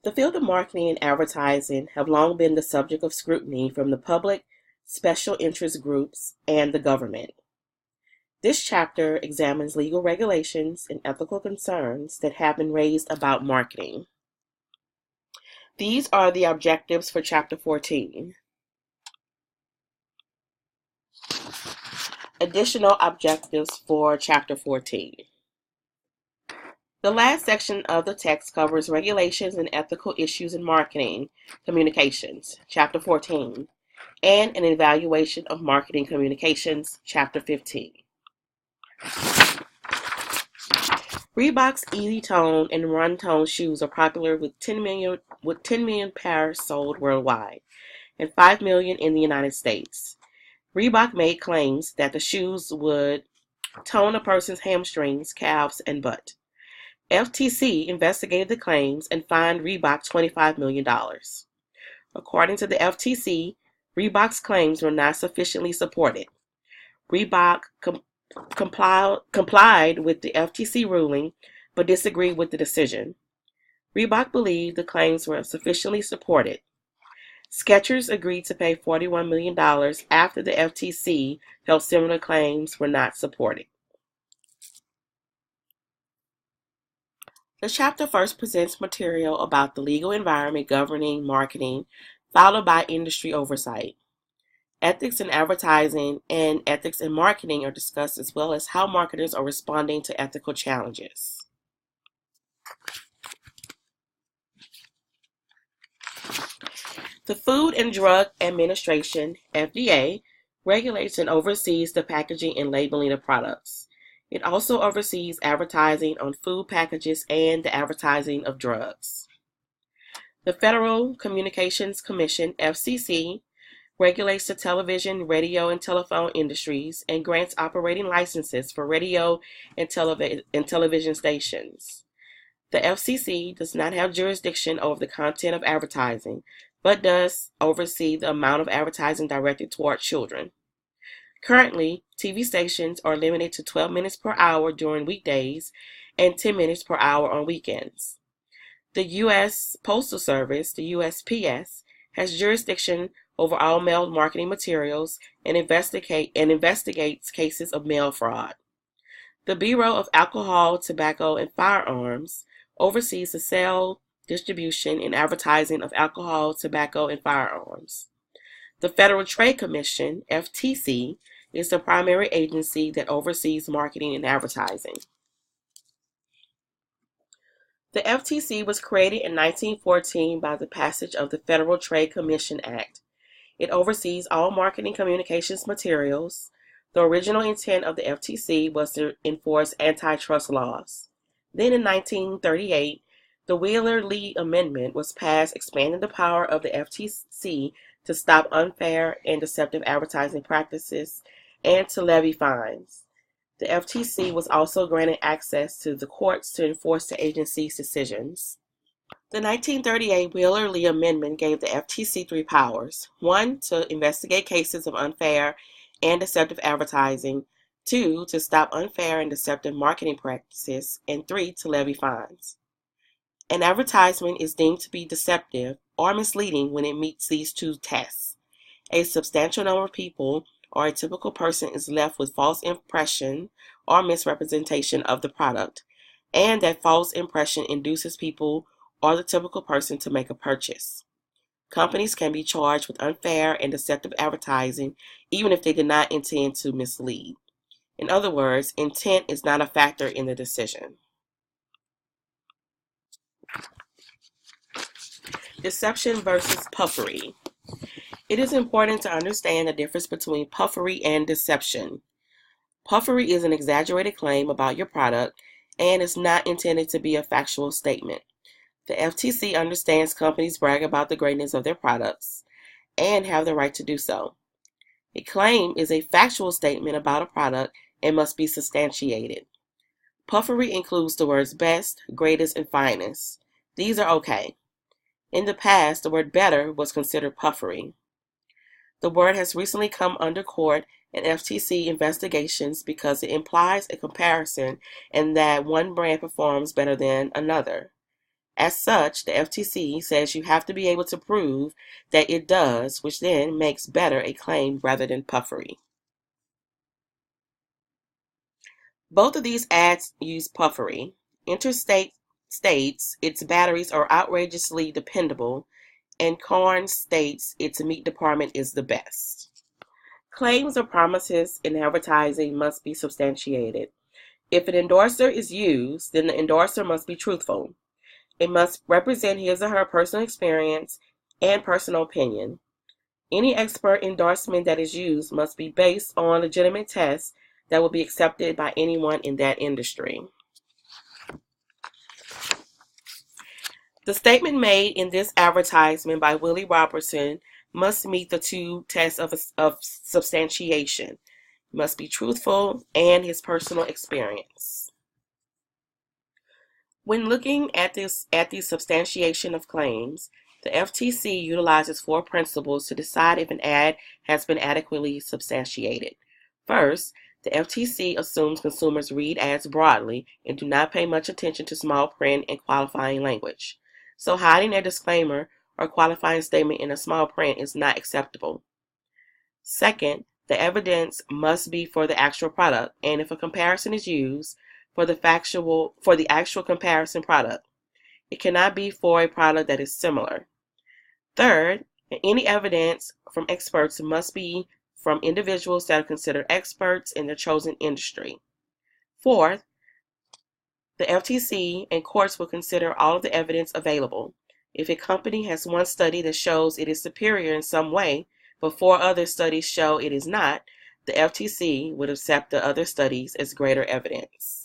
The field of marketing and advertising have long been the subject of scrutiny from the public, special interest groups, and the government. This chapter examines legal regulations and ethical concerns that have been raised about marketing. These are the objectives for Chapter 14. Additional objectives for Chapter 14. The last section of the text covers regulations and ethical issues in marketing communications, Chapter 14, and an evaluation of marketing communications, Chapter 15. Reebok's Easy Tone and Run Tone shoes are popular with 10 million pairs sold worldwide and 5 million in the United States. Reebok made claims that the shoes would tone a person's hamstrings, calves, and butt. FTC investigated the claims and fined Reebok $25 million. According to the FTC, Reebok's claims were not sufficiently supported. Reebok complied with the FTC ruling, but disagreed with the decision. Reebok believed the claims were sufficiently supported. Skechers agreed to pay $41 million after the FTC held similar claims were not supported. The chapter first presents material about the legal environment governing marketing, followed by industry oversight. Ethics in advertising and ethics in marketing are discussed, as well as how marketers are responding to ethical challenges. The Food and Drug Administration, FDA, regulates and oversees the packaging and labeling of products. It also oversees advertising on food packages and the advertising of drugs. The Federal Communications Commission, FCC, regulates the television, radio, and telephone industries and grants operating licenses for radio and television stations. The FCC does not have jurisdiction over the content of advertising, but does oversee the amount of advertising directed toward children. Currently, TV stations are limited to 12 minutes per hour during weekdays and 10 minutes per hour on weekends. The U.S. Postal Service, the USPS, has jurisdiction over all mail marketing materials and investigates cases of mail fraud. The Bureau of Alcohol, Tobacco, and Firearms oversees the sale, distribution, and advertising of alcohol, tobacco, and firearms. The Federal Trade Commission, FTC, is the primary agency that oversees marketing and advertising. The FTC was created in 1914 by the passage of the Federal Trade Commission Act. It oversees all marketing communications materials. The original intent of the FTC was to enforce antitrust laws. Then in 1938, the Wheeler-Lee Amendment was passed, expanding the power of the FTC to stop unfair and deceptive advertising practices and to levy fines. The FTC was also granted access to the courts to enforce the agency's decisions. The 1938 Wheeler-Lee Amendment gave the FTC three powers: 1, to investigate cases of unfair and deceptive advertising, 2, to stop unfair and deceptive marketing practices, and 3, to levy fines. An advertisement is deemed to be deceptive or misleading when it meets these two tests. A substantial number of people or a typical person is left with false impression or misrepresentation of the product, and that false impression induces people or the typical person to make a purchase. Companies can be charged with unfair and deceptive advertising even if they did not intend to mislead. In other words, intent is not a factor in the decision. Deception versus puffery. It is important to understand the difference between puffery and deception. Puffery is an exaggerated claim about your product and is not intended to be a factual statement. The FTC understands companies brag about the greatness of their products and have the right to do so. A claim is a factual statement about a product and must be substantiated. Puffery includes the words best, greatest, and finest. These are okay. In the past, the word better was considered puffery. The word has recently come under court and FTC investigations because it implies a comparison and that one brand performs better than another. As such, the FTC says you have to be able to prove that it does, which then makes better a claim rather than puffery. Both of these ads use puffery. Interstate states its batteries are outrageously dependable, and Korn states its meat department is the best. Claims or promises in advertising must be substantiated. If an endorser is used, then the endorser must be truthful. It must represent his or her personal experience and personal opinion. Any expert endorsement that is used must be based on legitimate tests that will be accepted by anyone in that industry. The statement made in this advertisement by Willie Robertson must meet the two tests of substantiation. It must be truthful and his personal experience. When looking at the substantiation of claims, the FTC utilizes 4 principles to decide if an ad has been adequately substantiated. First, the FTC assumes consumers read ads broadly and do not pay much attention to small print and qualifying language. So hiding a disclaimer or qualifying statement in a small print is not acceptable. Second, the evidence must be for the actual product, and if a comparison is used, for the actual comparison product. It cannot be for a product that is similar. Third, any evidence from experts must be from individuals that are considered experts in their chosen industry. Fourth, the FTC and courts will consider all of the evidence available. If a company has one study that shows it is superior in some way, but 4 other studies show it is not, the FTC would accept the other studies as greater evidence.